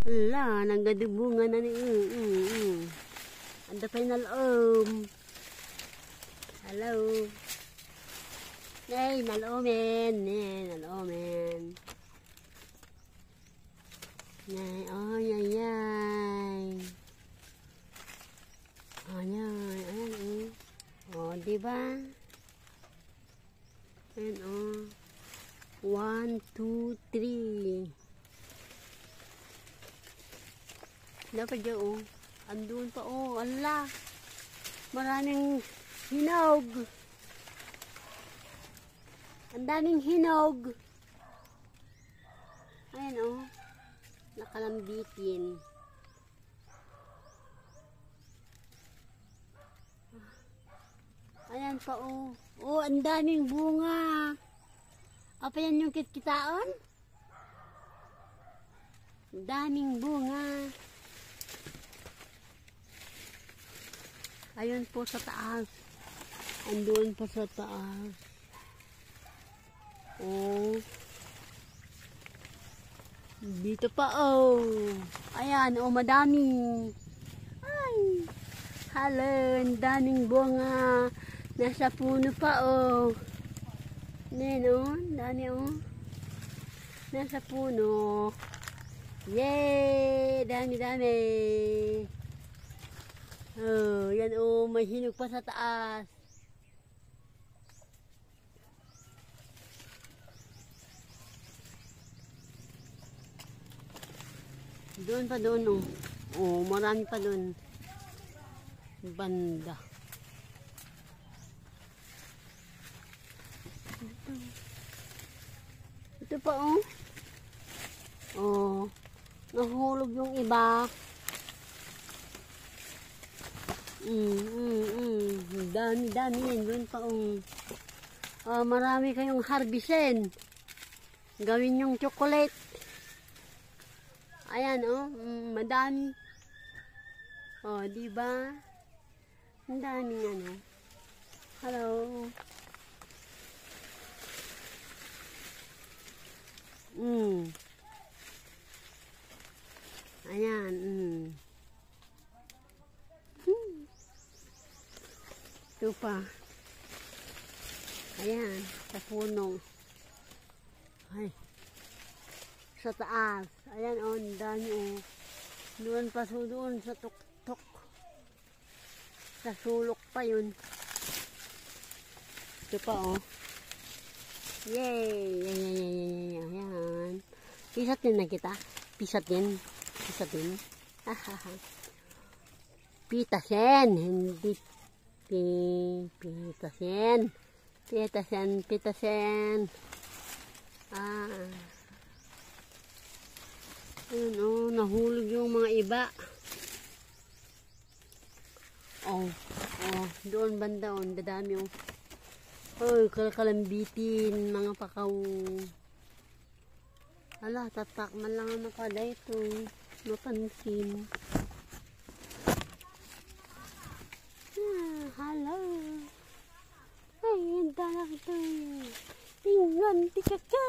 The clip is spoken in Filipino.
Ala, naggadubungan na ni Anda pa na loob. Hello. Hey, naloomen. Naloomen. Nay, ay, ay, ay. Ayan, ayan, oh. Oh, diba? Ayan, oh. 1, 2, 3. Dapat dyan, oh. Andun pa, oh. Ala. Maraming hinog. Ang daming hinog. Ayan, oh. Nakalambitin. Ayan pa, oh. Oh, ang daming bunga. Apa yan yung kitkitaon? Ang daming bunga. Ayun po sa taas. Andun pa sa taas. Oh. Dito pa, oh. Ayan, oh, madami. Ay. Hello, ang daming bunga. Nasa puno pa, oh. Ayan, oh. Dami, oh. Nasa puno. Yay! Dami-dami. Oh, yan, oh. May hinog pa sa taas. Doon pa doon, oh. Oh, marami pa doon. Banda. Ito pa, oh. Oh. Nahulog yung iba. Dami-dami yan. Doon pa, oh. Marami kayong harbisin. Gawin yung chocolate. Ayan, oh. Madami. Oh, diba? Ang daming ano. Hello. Ayan. Ito pa. Ayan. Sa puno. Ay. Sa taas. Ayan, oh. Ang dami, oh. Doon pa doon sa tuktok. Sa sulok pa yun. Ito pa, oh. Yay! Ayan. Pisat din na kita. Pisat din. Pitasen. Hindi. Pitasen. Ayun, oh. Nahulog yung mga iba. Oh. Doon banda, oh. Dadami, oh. Oy, kalkalambitin, mga pakaw. Ala, tatak man lang ang nakala ito. Mapansin. Hello. Ay, ang dalang ito. Tingnan, tikaka.